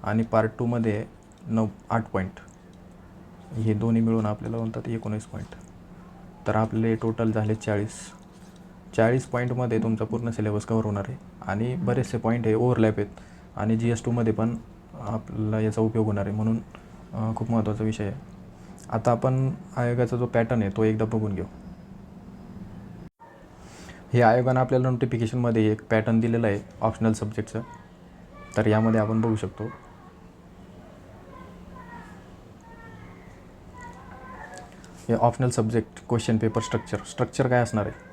आणि पार्ट 2मध्ये 8 पॉईंट, हे दोन्ही मिळून आपल्याला म्हणतात 19 पॉईंट. तर आपले टोटल झाले 40 पॉईंटमध्ये तुमचा पूर्ण सिलेबस कव्हर होणार आहे. आणि बरेचसे पॉईंट हे ओव्हरलॅप आहेत आणि GS2मध्ये पण आपल्याला याचा उपयोग होणार आहे, म्हणून खूप महत्त्वाचा विषय आहे. आता आपण आयोगाचा जो पॅटर्न आहे तो एकदा बघून घेऊ. हे आयोगानं आपल्याला नोटिफिकेशनमध्ये एक पॅटर्न दिलेलं आहे ऑप्शनल सब्जेक्टचं. तर यामध्ये आपण बघू शकतो हे optional subject question paper structure काय असणार आहे.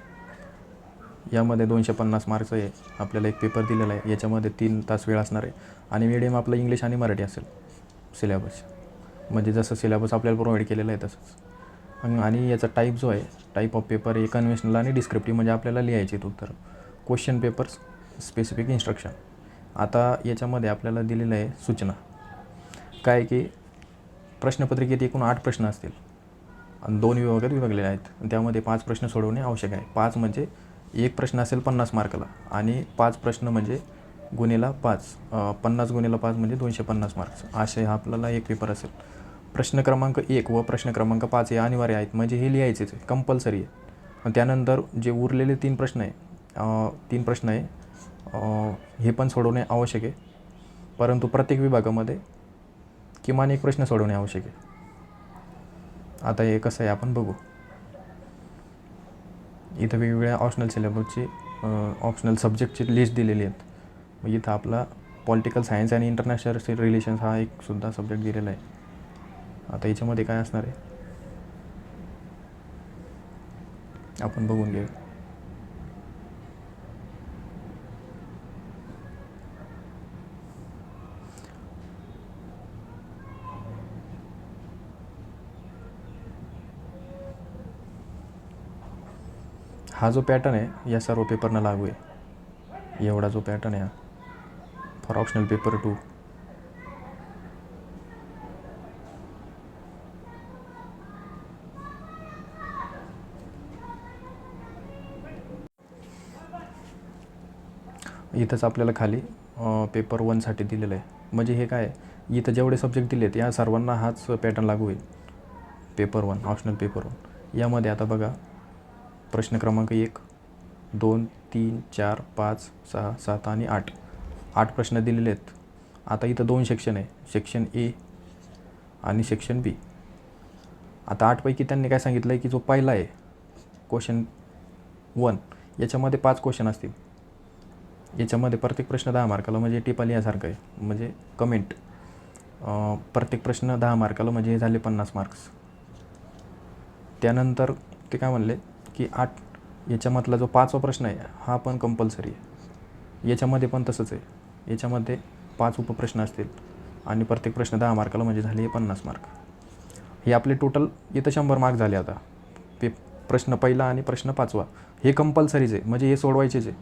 यामध्ये 250 मार्क्स आहे. आपल्याला एक पेपर दिलेला आहे. याच्यामध्ये 3 तास वेळ असणार आहे आणि मीडियम आपलं इंग्लिश आणि मराठी असेल सिलेबस. म्हणजे जसं सिलेबस आपल्याला प्रोव्हाइड केलेलं आहे तसंच. आणि याचा टाईप जो आहे, टाईप ऑफ पेपर हे कन्व्हेन्शनल आणि डिस्क्रिप्टिव्ह, म्हणजे आपल्याला लिहायचे आहेत उत्तर. Question papers specific instruction. आता याच्यामध्ये आपल्याला दिलेलं आहे सूचना काय की प्रश्नपत्रिकेत एकूण 8 प्रश्न असतील आणि 2 विभागात विभागलेले आहेत. त्यामध्ये 5 प्रश्न सोडवणे आवश्यक आहे. 5 म्हणजे एक प्रश्न असेल 50 मार्काला आणि 5 प्रश्न म्हणजे गुणिला 5, 50 गुणिला 5 म्हणजे 250 मार्क्स. असे हा आपल्याला एक पेपर असेल. प्रश्न क्रमांक 1 व प्रश्न क्रमांक 5 हे अनिवार्य आहेत, म्हणजे हे लिहायचेच आहे, कंपल्सरी आहे. आणि त्यानंतर जे उरलेले 3 प्रश्न आहे हे पण सोडवणे आवश्यक आहे. परंतु प्रत्येक विभागामध्ये किमान एक प्रश्न सोडवणे आवश्यक आहे. आता हे कसं आहे आपण बघू. इथं वेगवेगळ्या ऑप्शनल सिलेबसची ऑप्शनल सब्जेक्टची लिस्ट दिलेली आहेत. मग इथं आपला पॉलिटिकल सायन्स आणि इंटरनॅशनल रिलेशन्स हा एक सुद्धा सब्जेक्ट दिलेला आहे. आता याच्यामध्ये काय असणार आहे आपण बघून घेऊ. हा जो पॅटर्न आहे या सर्व पेपरना लागू आहे. एवढा जो पॅटर्न आहे फॉर ऑप्शनल पेपर 2. इथंच आपल्याला खाली पेपर 1साठी दिलेलं आहे. म्हणजे हे काय आहे, इथं जेवढे सब्जेक्ट दिले आहेत या सर्वांना हाच पॅटर्न लागू होईल. पेपर 1 ऑप्शनल पेपर 1 यामध्ये आता बघा प्रश्न क्रमांक 1, 2, 3, 4, 5, 6, 7 आणि 8 प्रश्न दिलेले आहेत. आता इथं 2 सेक्शन आहे, सेक्शन ए आणि सेक्शन बी. आता 8पैकी त्यांनी काय सांगितलं आहे की जो पहिला आहे क्वेश्चन 1 याच्यामध्ये 5 क्वेश्चन असतील. याच्यामध्ये प्रत्येक प्रश्न 10 मार्काला, म्हणजे टिपा यासारखं आहे, म्हणजे कमेंट. प्रत्येक प्रश्न 10 मार्काला, म्हणजे हे झाले 50 मार्क्स. त्यानंतर ते काय म्हणले की 8 याच्यामधला जो 5वा प्रश्न आहे हा पण कंपल्सरी आहे. याच्यामध्ये पण तसंच आहे. याच्यामध्ये 5 उपप्रश्न असतील आणि प्रत्येक प्रश्न 10 मार्काला, म्हणजे झाले 50 मार्क. हे आपले टोटल इथं 100 मार्क झाले. आता प्रश्न पहिला आणि प्रश्न 5वा हे कंपल्सरीच आहे, म्हणजे हे सोडवायचेच आहे.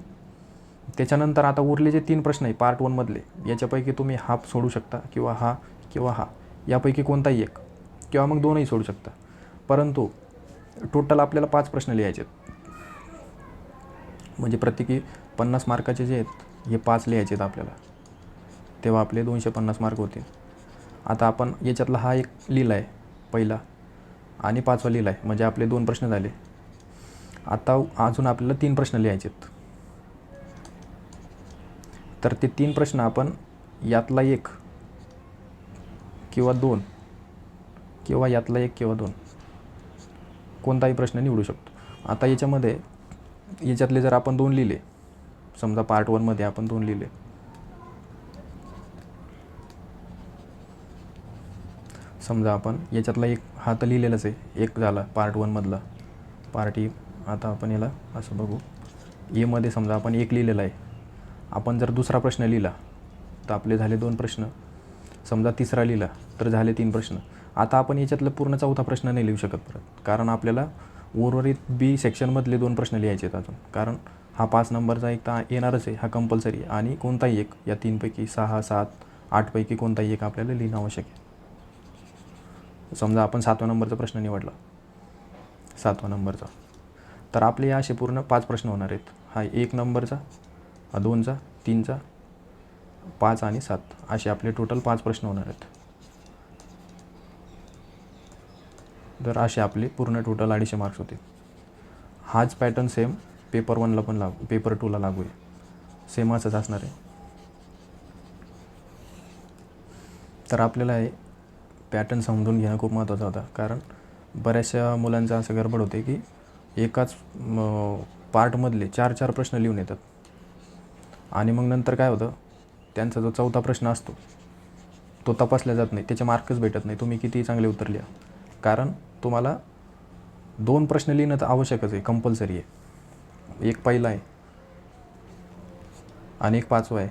त्याच्यानंतर आता उरले जे 3 प्रश्न आहे पार्ट 1मधले, याच्यापैकी तुम्ही हा सोडू शकता किंवा हा यापैकी कोणताही एक किंवा मग 2ही सोडू शकता. परंतु टोटल आपल्याला 5 प्रश्न लिहायचे आहेत, म्हणजे प्रत्येकी 50 मार्काचे जे आहेत हे 5 लिहायचे आहेत आपल्याला. तेव्हा आपले 250 मार्क होतील. आता आपण याच्यातला हा एक लिहिला आहे पहिला आणि 5वा लिहिला आहे, म्हणजे आपले 2 प्रश्न झाले. आता अजून आपल्याला 3 प्रश्न लिहायचे आहेत. तर ते 3 प्रश्न आपण यातला 1 किंवा 2 किंवा यातला 1 किंवा 2 कोणताही प्रश्न निवडू शकतो. आता याच्यातले जर आपण 2 लिहिले, समजा पार्ट 1मध्ये आपण 2 लिहिले, समजा आपण याच्यातला एक हा तर लिहिलेलाच आहे, एक झाला पार्ट 1मधला, पार्ट ए. आता आपण याला असं बघू, एमध्ये समजा आपण 1 लिहिलेला आहे. आपण जर दुसरा प्रश्न लिहिला तर आपले झाले 2 प्रश्न. समजा तिसरा लिहिला तर झाले 3 प्रश्न. आता आपण याच्यातलं पूर्ण 4था प्रश्न नाही लिहू शकत परत, कारण आपल्याला उर्वरित बी सेक्शनमधले 2 प्रश्न लिहायचे आहेत अजून. कारण हा 5 नंबरचा एक तर येणारच आहे, हा कंपल्सरी आहे. आणि कोणताही एक या 3पैकी 6, 7, 8पैकी कोणताही एक आपल्याला लिहिणं आवश्यक आहे. समजा आपण 7व्या नंबरचा प्रश्न निवडला, 7व्या नंबरचा, तर आपले असे पूर्ण 5 प्रश्न होणार आहेत. हा 1 नंबरचा, हा 2चा, 3चा, 5 आणि 7 असे आपले टोटल 5 प्रश्न होणार आहेत. तर असे आपले पूर्ण टोटल 250 मार्क्स होते. हाच पॅटर्न सेम पेपर 1ला पण लागू, पेपर 2ला लागू आहे. सेम असंच असणार आहे. तर आपल्याला हे पॅटर्न समजून घेणं खूप महत्त्वाचं होतं, कारण बऱ्याचशा मुलांचं असं गडबड होते की एकाच पार्टमधले 4 प्रश्न लिहून येतात. आणि मग नंतर काय होतं, त्यांचा जो 4था प्रश्न असतो तो तपासला जात नाही, त्याचे मार्कच भेटत नाही, तुम्ही कितीही चांगले उत्तर लिहा. कारण तुम्हाला 2 प्रश्न लिहिणं तर आवश्यकच आहे, कंपल्सरी आहे. एक पहिला आहे आणि एक 5वा आहे.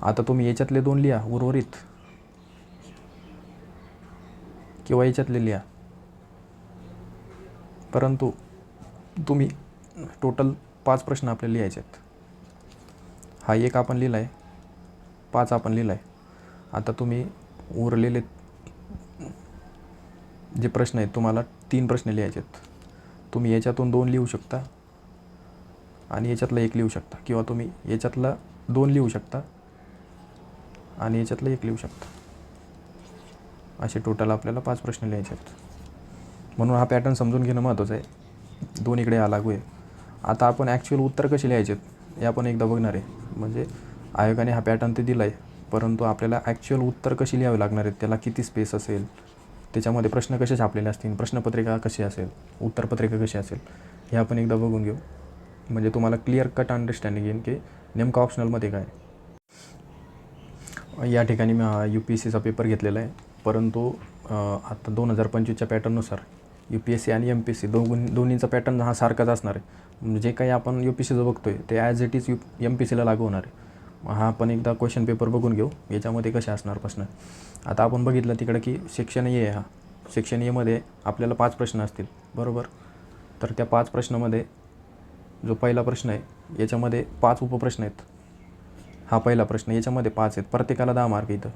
आता तुम्ही याच्यातले 2 लिहा उर्वरित, किंवा याच्यातले लिहा, परंतु तुम्ही टोटल 5 प्रश्न आपल्याला लिहायचे आहेत. हा एक आपण लिहिला आहे, 5 आपण लिहिला आहे. आता तुम्ही उरलेले जे प्रश्न आहेत, तुम्हाला 3 प्रश्न लिहायचे आहेत. तुम्ही याच्यातून 2 लिहू शकता आणि याच्यातला 1 लिहू शकता, किंवा तुम्ही याच्यातला 2 लिहू शकता आणि याच्यातला 1 लिहू शकता. असे टोटल आपल्याला 5 प्रश्न लिहायचे आहेत. म्हणून हा पॅटर्न समजून घेणं महत्त्वाचं आहे. दोन्हीकडे हा लागू आहे. आता आपण ॲक्च्युअल उत्तर कसे लिहायचे हे आपण एकदा बघणार आहे. म्हणजे आयोगाने हा पॅटर्न ते दिला आहे, परंतु आपल्याला ॲक्च्युअल उत्तर कशी लिहावी लागणार आहेत, त्याला किती स्पेस असेल, त्याच्यामध्ये प्रश्न कसे छापलेले असतील, प्रश्नपत्रिका कशी असेल, उत्तरपत्रिका कशी असेल, हे आपण एकदा बघून घेऊ. म्हणजे तुम्हाला क्लिअर कट अंडरस्टँडिंग येईल की नेमकं ऑप्शनलमध्ये काय. या ठिकाणी मी UPSCचा पेपर घेतलेला आहे, परंतु आता 2025च्या पॅटर्ननुसार UPSC आणि MPSC दोन्हीचा पॅटर्न हा सारखाच असणार आहे. जे काही आपण UPSCचं बघतो आहे ते ॲज इट इज MPSCला लागू होणार आहे. हा आपण एकदा क्वेश्चन पेपर बघून घेऊ, याच्यामध्ये कसे असणार प्रश्न. आता आपण बघितलं तिकडं की सेक्शन ए हा सेक्शन एमध्ये आपल्याला 5 प्रश्न असतील, बरोबर. तर त्या 5 प्रश्नामध्ये जो पहिला प्रश्न आहे याच्यामध्ये 5 उपप्रश्न आहेत. हा पहिला प्रश्न, याच्यामध्ये 5 आहेत, प्रत्येकाला 10 मार्क इथं.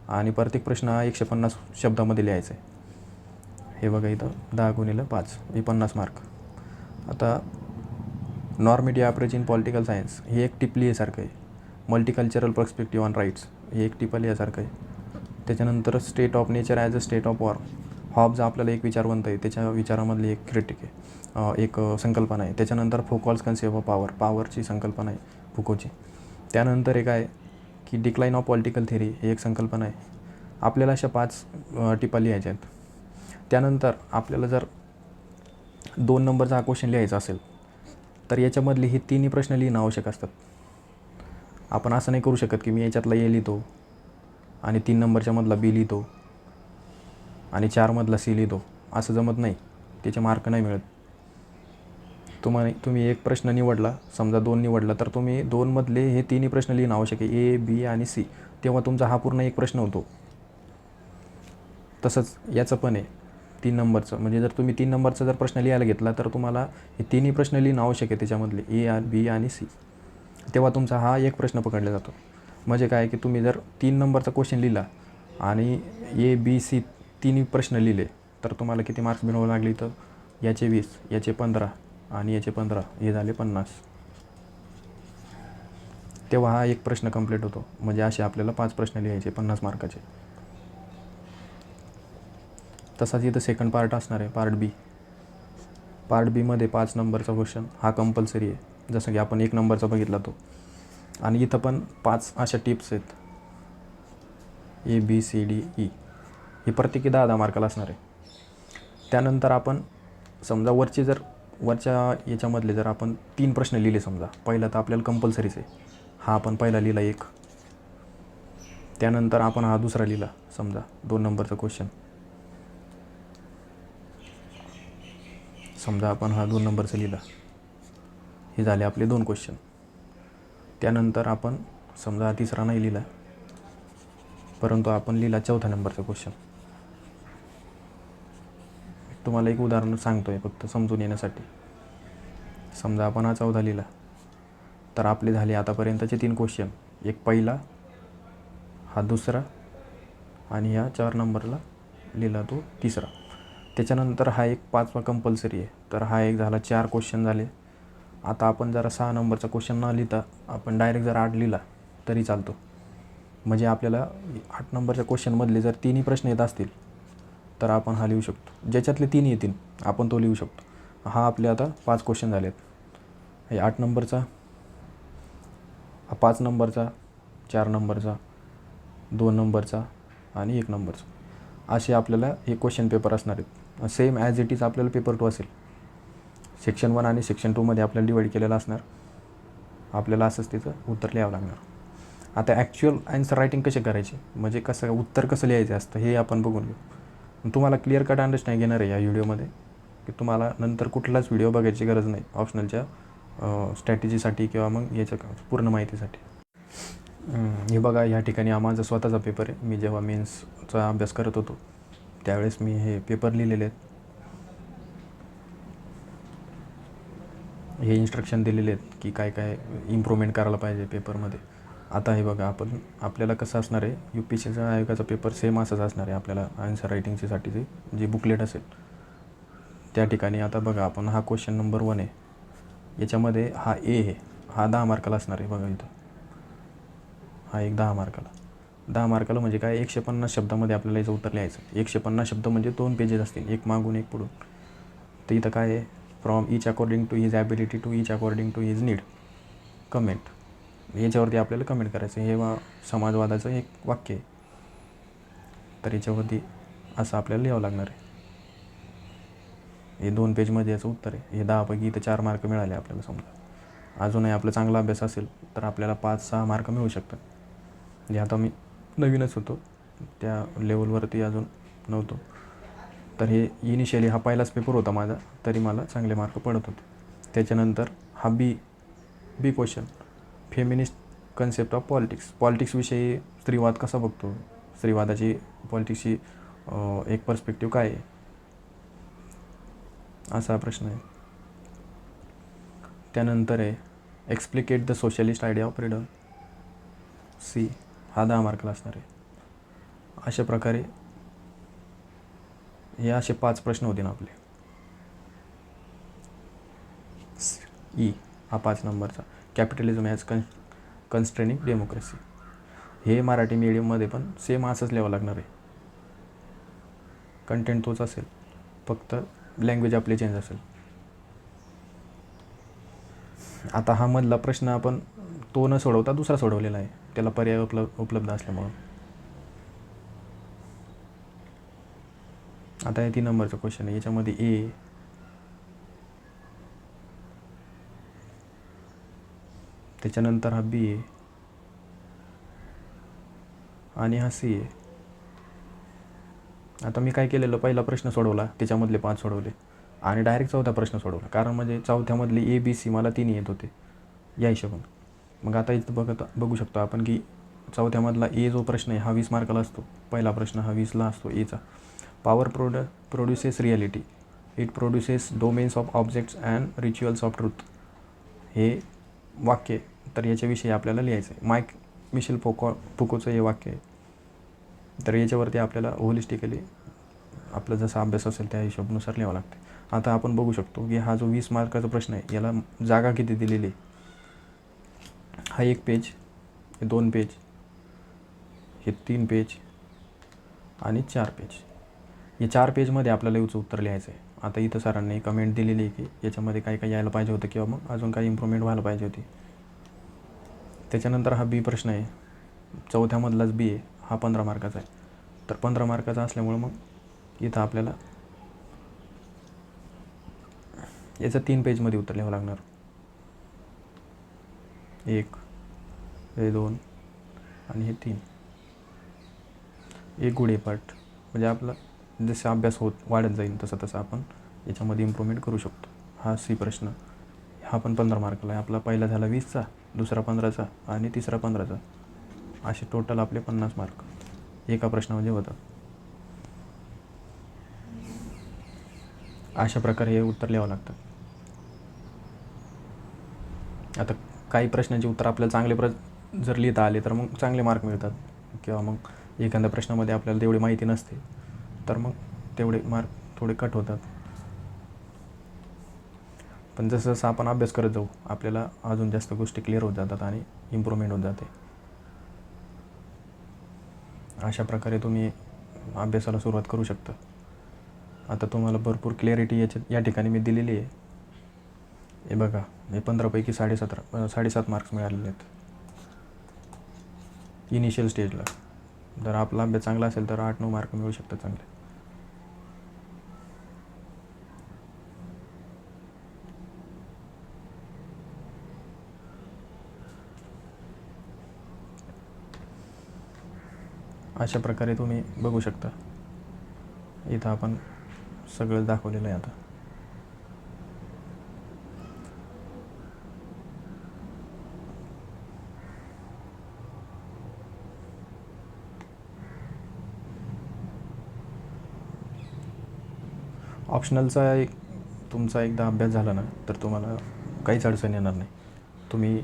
आणि प्रत्येक प्रश्न हा 150 शब्दामध्ये लिहायचा आहे. हे बघा इथं 10 × 5 हे 50 मार्क. आता नॉर्मेटिव्ह ॲव्हरेज इन पॉलिटिकल सायन्स हे एक टिप लिहायसारखं आहे. मल्टीकल्चरल पर्स्पेक्टिव्ह ऑन राईट्स हे एक टिप लिहायसारखं आहे. त्याच्यानंतर state of nature as a state of war, Hobbes आपल्याला एक विचारवंत आहे, त्याच्या विचारामधली एक क्रिटिक आहे, एक संकल्पना आहे. त्याच्यानंतर फुकॉल्स कन्सेप्ट ऑफ पॉवरची संकल्पना आहे फुकोची. त्यानंतर एक आहे की डिक्लाइन ऑफ पॉलिटिकल थिअरी ही एक संकल्पना आहे. आपल्याला अशा 5 टिपा लिहायच्या आहेत. त्यानंतर आपल्याला जर 2 नंबरचा हा क्वेश्चन लिहायचा असेल तर याच्यामधले हे 3ही प्रश्न लिहिणं आवश्यक असतात. आपण असं नाही करू शकत की मी याच्यातला ए लिहितो आणि 3 नंबरच्या मधला बी लिहितो आणि 4 मधला सी लिहितो, असं जमत नाही, त्याचे मार्क नाही मिळत. तुम्ही एक प्रश्न निवडला, समजा 2 निवडला, तर तुम्ही 2 मधले हे 3ही प्रश्न लिहिणं आवश्यक आहे, ए, बी आणि सी. तेव्हा तुमचा हा पूर्ण एक प्रश्न होतो. तसंच याचं पण आहे 3 नंबरचं. म्हणजे जर तुम्ही 3 नंबरचा जर प्रश्न लिहायला घेतला तर तुम्हाला हे 3ही प्रश्न लिहिणं आवश्यक आहे त्याच्यामधले, ए, बी आणि सी. तेव्हा तुमचा हा एक प्रश्न पकडला जातो. म्हणजे काय की तुम्ही जर 3 नंबरचा क्वेश्चन लिहिला आणि ए, बी, सी 3ही प्रश्न लिहिले तर तुम्हाला किती मार्क्स मिळवावे लागले, तर याचे 20, याचे 15 आणि याचे 15, हे झाले 50. तेव्हा हा एक प्रश्न कंप्लीट होतो. म्हणजे असे आपल्याला 5 प्रश्न लिहायचे 50 मार्काचे. तसाच इथं सेकंड पार्ट असणार आहे, पार्ट बी. पार्ट बीमध्ये 5 नंबरचा क्वेश्चन हा कंपल्सरी आहे, जसं की आपण 1 नंबरचा बघितला तो. आणि इथं पण 5 अशा टिप्स आहेत, ए, बी, सी, डी, ई. ही प्रत्येकी 10-10 मार्काला असणार आहे. त्यानंतर आपण समजा वरच्या याच्यामधले जर आपण 3 प्रश्न लिहिले, समजा पहिला तर आपल्याला कंपल्सरीच आहे, हा आपण पहिला लिहिला 1. त्यानंतर आपण हा दुसरा लिहिला, समजा 2 नंबरचा क्वेश्चन. समजा आपण हा 2 नंबरचा लिहिला, हे झाले आपले 2 क्वेश्चन. त्यानंतर आपण समजा हा तिसरा नाही लिहिला, परंतु आपण लिहिला 4थ्या नंबरचा क्वेश्चन. तुम्हाला एक उदाहरण सांगतो आहे फक्त समजून येण्यासाठी. समजा आपण हा 4था लिहिला, तर आपले झाले आतापर्यंतचे 3 क्वेश्चन. एक पहिला, हा दुसरा आणि ह्या 4 नंबरला लिहिला तो तिसरा. त्याच्यानंतर हा एक 5वा कंपल्सरी आहे, तर हा एक झाला, 4 क्वेश्चन झाले. आता आपण जरा 6 नंबरचा क्वेश्चन न लिहिता आपण डायरेक्ट जर 8 लिहिला तरी चालतो. म्हणजे आपल्याला 8 नंबरच्या क्वेश्चनमधले जर 3ही प्रश्न येत असतील तर आपण हा लिहू शकतो. ज्याच्यातले 3 येतील आपण तो लिहू शकतो. हा आपले आता 5 क्वेश्चन झालेत. हे 8 नंबरचा, हा 5 नंबरचा, 4 नंबरचा, 2 नंबरचा आणि 1 नंबरचा, असे आपल्याला हे क्वेश्चन पेपर असणार आहेत. सेम ॲज इट इज आपल्याला पेपर 2 असेल. सेक्शन 1 आणि सेक्शन 2मध्ये आपल्याला डिवाईड केलेलं असणार. आपल्याला असंच तिचं उत्तर लिहावं लागणार. आता ॲक्च्युअल आन्सर रायटिंग कशी करायची, म्हणजे कसं उत्तर कसं लिहायचं असतं हे आपण बघून घेऊ. तुम्हाला क्लिअर कट अंडरस्टँड घेणार आहे या व्हिडिओमध्ये, की तुम्हाला नंतर कुठलाच व्हिडिओ बघायची गरज नाही ऑप्शनलच्या स्ट्रॅटेजीसाठी किंवा मग याच्या पूर्ण माहितीसाठी. हे बघा, ह्या ठिकाणी माझा स्वतःचा पेपर आहे. मी जेव्हा मेन्सचा अभ्यास करत होतो त्यावेळेस मी हे पेपर लिहिलेले आहेत. हे इन्स्ट्रक्शन दिलेले आहेत की काय काय इम्प्रूव्हमेंट करायला पाहिजे पेपरमध्ये. आता हे बघा, आपल्याला कसं असणार आहे, UPSCचा आयोगाचा पेपर सेम असंच असणार आहे. आपल्याला आन्सर रायटिंगच्यासाठीचे जे बुकलेट असेल त्या ठिकाणी आता बघा, आपण हा क्वेश्चन नंबर 1 आहे, याच्यामध्ये हा ए आहे, हा 10 मार्काला असणार आहे. बघा इथं हा एक 10 मार्काला. 10 मार्काला म्हणजे काय, 150 शब्दामध्ये आपल्याला याचं उत्तर लिहायचं. 150 शब्द म्हणजे 2 पेजेस असतील, एक मागून एक पुढून. तर इथं काय आहे, from each according to his ability to each according to his need comment. याच्यावरती आपल्याला कमेंट करायचं. हे समाजवादाचं एक वाक्य आहे. तर याच्यावरती असं आपल्याला लिहावं लागणार आहे. हे 2 पेजमध्ये याचं उत्तर आहे. हे 10 पैकी इथं 4 मार्क मिळाले आपल्याला. समजा अजूनही आपला चांगला अभ्यास असेल तर आपल्याला 5-6 मार्क मिळू शकतात. म्हणजे आता मी नवीनच होतो, त्या लेवलवरती अजून नव्हतो. तर हे इनिशियली हा पहिलाच पेपर होता माझा, तरी मला चांगले मार्क पडत होते. त्याच्यानंतर हा B question, feminist concept of politics. पॉलिटिक्सविषयी स्त्रीवाद कसा बघतो, स्त्रीवादाची पॉलिटिक्सची एक पर्स्पेक्टिव्ह काय आहे, असा प्रश्न आहे. त्यानंतर आहे explicate the socialist idea of freedom, C. हा 10 मार्कला असणार आहे. अशा प्रकारे हे असे 5 प्रश्न होते ना आपले. ई हा 5 नंबरचा, कॅपिटलिझम ॲज कन्स्ट्रेनिंग डेमोक्रेसी. हे मराठी मीडियममध्ये पण सेम असंच लिहावं लागणार आहे. कंटेंट तोच असेल, फक्त लँग्वेज आपली चेंज असेल. आता हा मधला प्रश्न आपण तो न सोडवता दुसरा सोडवलेला आहे, त्याला पर्याय उपलब्ध असल्यामुळं. आता हे 3 नंबरचं क्वेश्चन आहे, याच्यामध्ये ए, त्याच्यानंतर हा बी आहे आणि हा सी आहे. आता मी काय केलेलं, पहिला प्रश्न सोडवला, त्याच्यामधले 5 सोडवले आणि डायरेक्ट 4था प्रश्न सोडवला, कारण म्हणजे 4थ्यामधली ABC मला 3 येत होते या हिशोबाने. मग आता इथं बघू शकतो आपण की 4थ्यामधला ए जो प्रश्न आहे हा 20 मार्काला असतो. पहिला प्रश्न हा 20ला असतो एचा. Power produces reality, it produces domains of objects and rituals of truth. हे वाक्य, तर याच्याविषयी आपल्याला लिहायचं आहे. मिशेल फुकोचं हे वाक्य आहे. तर याच्यावरती आपल्याला होलिस्टिकली आपला जसा अभ्यास असेल त्या हिशोबानुसार लिहावं लागते. आता आपण बघू शकतो की हा जो 20 मार्काचा प्रश्न आहे, याला जागा किती दिलेली आहे. हा 1 पेज, हे 2 पेज, हे 3 पेज आणि 4 पेज. हे 4 पेजमध्ये आपल्याला याचं उत्तर लिहायचं आहे. आता इथं सरांनी कमेंट दिलेली आहे की याच्यामध्ये काय काय यायला पाहिजे होतं किंवा मग अजून काही इम्प्रूव्हमेंट व्हायला पाहिजे होती. त्याच्यानंतर हा बी प्रश्न आहे, 4थ्यामधलाच बी आहे, हा 15 मार्काचा आहे. तर 15 मार्काचा असल्यामुळं मग इथं आपल्याला याचं 3 पेजमध्ये उत्तर लिहावं लागणार. 1, हे 2 आणि हे 3. एक गुढेपाठ, म्हणजे आपला जसा अभ्यास वाढत जाईल तसं तसं आपण याच्यामध्ये इम्प्रूव्हमेंट करू शकतो. हा सी प्रश्न, हा पण 15 मार्काला आहे. आपला पहिला झाला 20चा, दुसरा 15चा आणि तिसरा 15चा. असे टोटल आपले 50 मार्क एका प्रश्नामध्ये होतात. अशा प्रकारे हे उत्तर लिहावं लागतं. आता काही प्रश्नांची उत्तर आपल्याला चांगले जर लिहिता आले तर मग चांगले मार्क मिळतात, किंवा मग एखाद्या प्रश्नामध्ये आपल्याला तेवढी माहिती नसते तर मग तेवढे मार्क थोडे कट होतात. पण जसं जसं आपण अभ्यास करत जाऊ आपल्याला अजून जास्त गोष्टी क्लिअर होत जातात आणि इम्प्रूव्हमेंट होत जाते. अशा प्रकारे तुम्ही अभ्यासाला सुरुवात करू शकता. आता तुम्हाला भरपूर क्लॅरिटी या ठिकाणी मी दिलेली आहे. हे बघा, हे 15 पैकी 7.5 मार्क्स मिळालेले आहेत इनिशियल स्टेजला. जर आपला अभ्यास चांगला असेल तर 8-9 मार्क मिळू शकतात चांगले. अशा प्रकारे तुम्ही बघू शकता. इथं आपण सगळं दाखवलेलं आहे आता. ऑप्शनलचा तुमचा एकदा अभ्यास झाला ना तर तुम्हाला काहीच अडचण येणार नाही. तुम्ही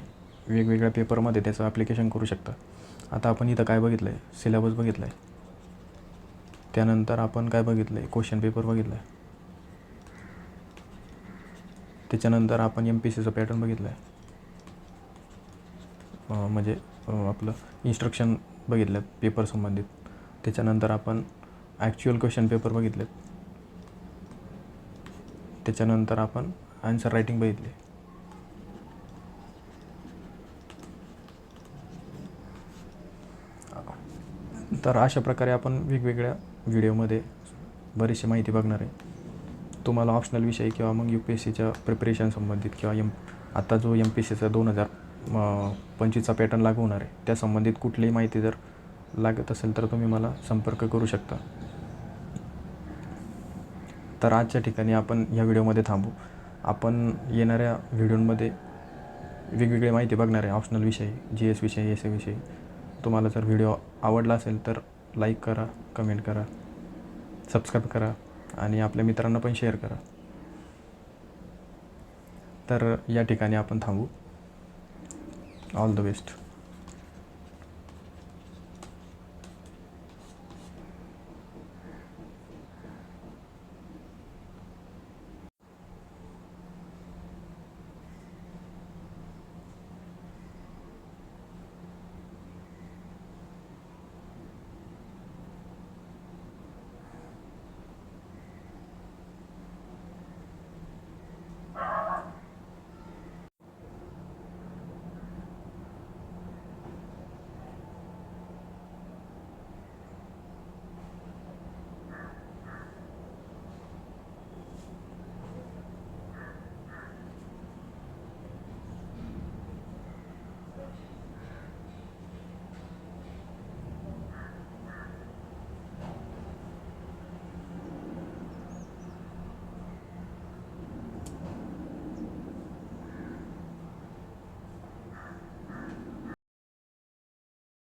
वेगवेगळ्या पेपरमध्ये त्याचं ॲप्लिकेशन करू शकता. आता आपण इथं काय बघितलं आहे, सिलेबस बघितला आहे. त्यानंतर आपण काय बघितलं आहे, क्वेश्चन पेपर बघितला आहे. त्याच्यानंतर आपण MPSCचं पॅटर्न बघितलं आहे. म्हणजे आपलं इन्स्ट्रक्शन बघितलं पेपर संबंधित. त्याच्यानंतर आपण ॲक्च्युअल क्वेश्चन पेपर बघितले. त्याच्यानंतर आपण आन्सर रायटिंग बघितले. तर अशा प्रकारे आपण वेगवेगळ्या व्हिडिओमध्ये बरीचशी माहिती बघणार आहे. तुम्हाला ऑप्शनल विषय किंवा मग UPSCच्या प्रिपरेशन संबंधित किंवा आता जो MPSCचा 2025चा पॅटर्न लागू होणार आहे त्या संबंधित कुठलीही माहिती जर लागत असेल तर तुम्ही मला संपर्क करू शकता. तर आजच्या ठिकाणी आपण ह्या व्हिडिओमध्ये थांबू. आपण येणाऱ्या व्हिडिओमध्ये वेगवेगळी माहिती बघणार आहे ऑप्शनल विषयी, GS विषयी, SA विषयी. तुम्हाला जर व्हिडिओ आवडला असेल तर लाईक करा, कमेंट करा, सबस्क्राईब करा आणि आपल्या मित्रांना पण शेअर करा. तर या ठिकाणी आपण थांबू. All the best.